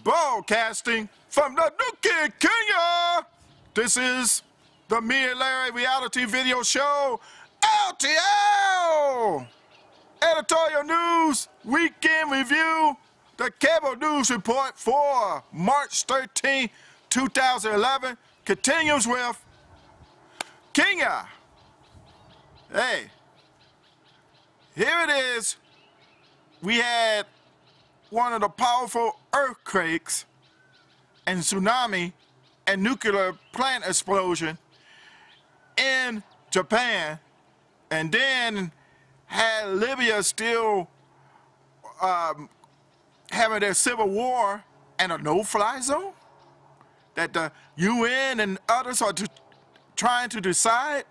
Broadcasting from the Nuki, Kenya. This is the Me and Larry reality video show, LTL. Editorial News Weekend Review, the cable news report for March 13, 2011, continues with Kenya. Hey, here it is. We had one of the powerful earthquakes and tsunami and nuclear plant explosion in Japan, and then had Libya still having their civil war and a no-fly zone that the UN and others are trying to decide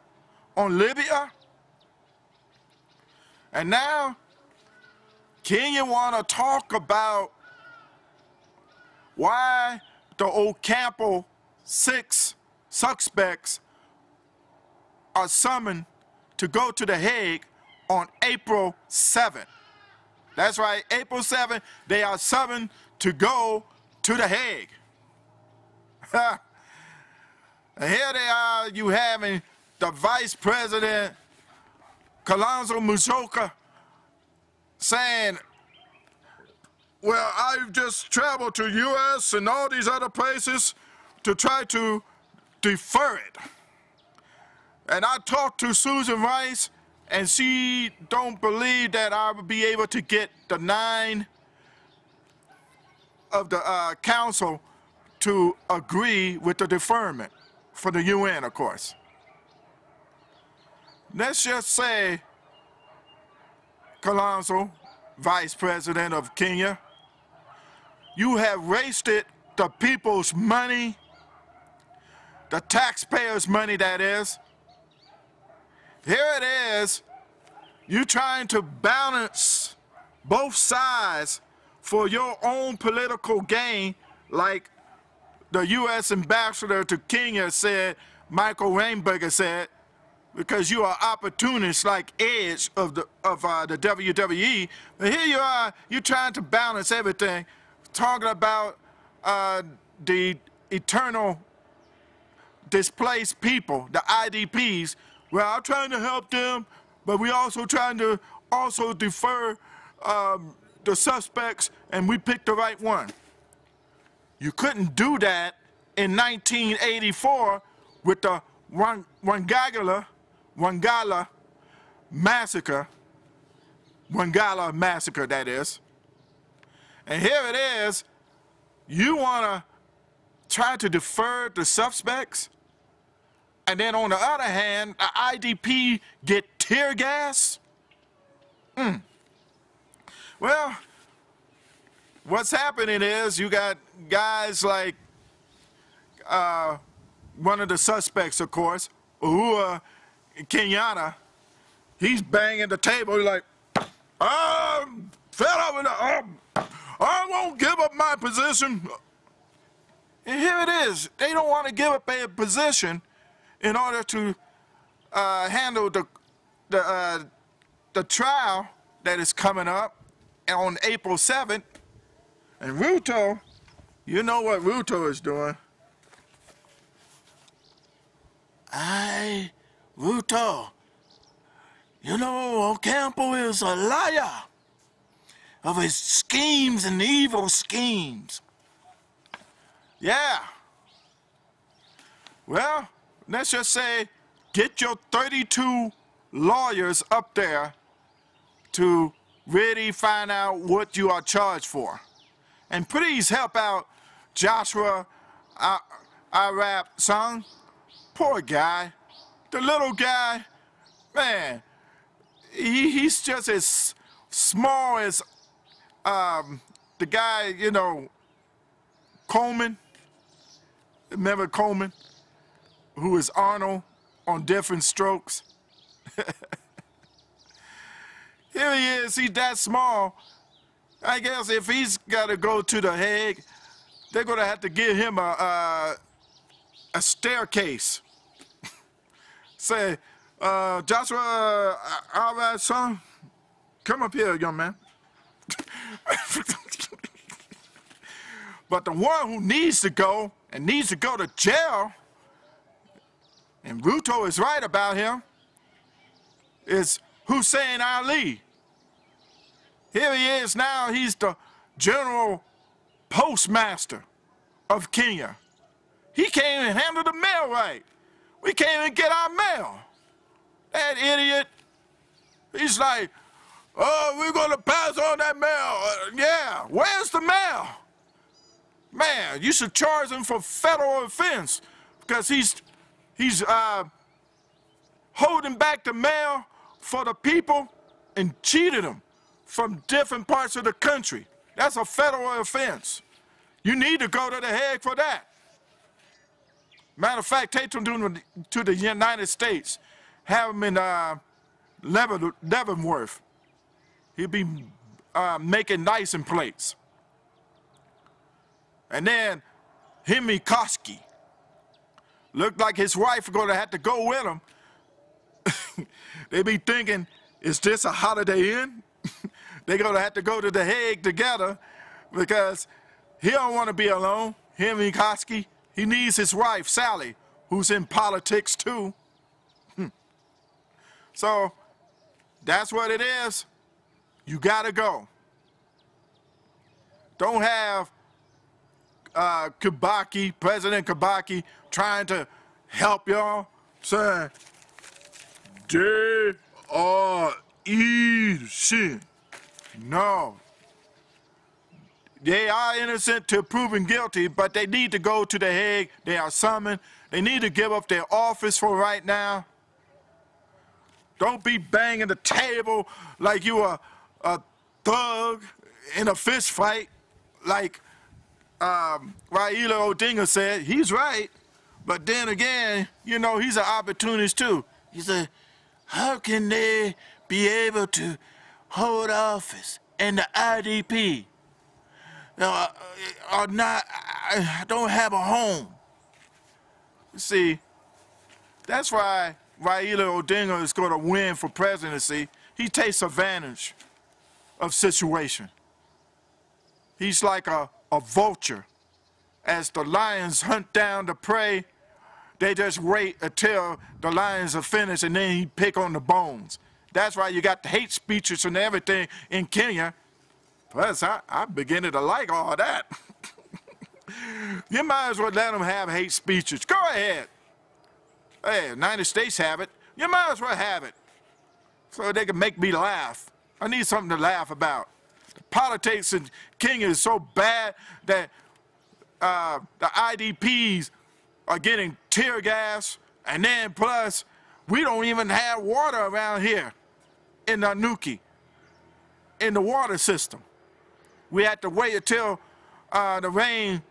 on Libya. And now Kenya want to talk about why the Ocampo Six suspects are summoned to go to the Hague on April 7th. That's right, April 7th, they are summoned to go to the Hague. And here they are, you having the Vice President, Kalonzo Musyoka, saying, well, I've just traveled to U.S. and all these other places to try to defer it. And I talked to Susan Rice, and she don't believe that I will be able to get the 9 of the council to agree with the deferment for the UN, of course. Let's just say, Kalonzo, Vice President of Kenya, you have wasted the people's money, the taxpayers' money, that is. Here it is, you trying to balance both sides for your own political gain, like the U.S. ambassador to Kenya said, Michael Rainberger said, because you are opportunists like Edge of the WWE. But here you are, you're trying to balance everything, talking about the eternal displaced people, the IDPs. Well, I'm trying to help them, but we also trying to defer the suspects, and we picked the right one. You couldn't do that in 1984 with the Wangala massacre, that is. And here it is, you want to try to defer the suspects, and then on the other hand, the IDP get tear gas? Well, what's happening is you got guys like one of the suspects, of course, Uhuru Kenyatta. He's banging the table like, I'm fed up with it. I won't give up my position. And here it is. They don't want to give up a position in order to handle the trial that is coming up on April 7th. And Ruto, you know what Ruto is doing. Ruto, you know Ocampo is a liar of his schemes and evil schemes. Yeah. Well, let's just say, get your 32 lawyers up there to really find out what you are charged for. And please help out Joshua Arap Sung. Poor guy. The little guy, man, he's just as small as the guy, you know, Coleman. Remember Coleman? Who is Arnold on Different Strokes? Here he is, he's that small. I guess if he's got to go to the Hague, they're going to have to give him a staircase. Say, Joshua, all right, son, come up here, young man. But the one who needs to go and needs to go to jail, and Ruto is right about him, is Hussein Ali. Here he is now, he's the general postmaster of Kenya. He can't even handle the mail right. We can't even get our mail. That idiot, he's like, oh, we're gonna pass on that mail. Yeah, where's the mail? Man, you should charge him for federal offense because he's holding back the mail for the people and cheated them from different parts of the country. That's a federal offense. You need to go to the Hague for that. Matter of fact, take him to the United States. Have him in Leavenworth. He'll be making license plates. And then Himikoski. Looked like his wife is going to have to go with him. They be thinking, is this a Holiday Inn? They're going to have to go to the Hague together because he don't want to be alone. Himikoski. He needs his wife, Sally, who's in politics too. So that's what it is. You gotta go. Don't have Kibaki, President Kibaki, trying to help y'all, saying, they are innocent. No. They are innocent till proven guilty, but they need to go to the Hague. They are summoned. They need to give up their office for right now. Don't be banging the table like you are a thug in a fist fight, like Raila Odinga said. He's right, but then again, you know, he's an opportunist too. He said, how can they be able to hold office and the IDP are not, don't have a home? See, that's why Raila Odinga is going to win for presidency. He takes advantage of situation. He's like a vulture. As the lions hunt down the prey, they just wait until the lions are finished and then he pick on the bones. That's why you got the hate speeches and everything in Kenya. Plus, I'm beginning to like all that. You might as well let them have hate speeches. Go ahead. Hey, the United States have it. You might as well have it. So they can make me laugh. I need something to laugh about. The politics in Kenya is so bad that the IDPs are getting tear gas, and then plus, we don't even have water around here in Nanuki, in the water system. We had to wait until the rain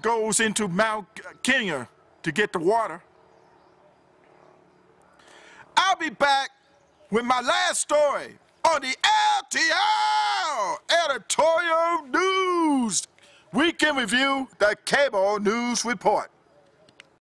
goes into Mount Kenya to get the water. I'll be back with my last story on the LTL Editorial News Weekend Review, the Cable News Report.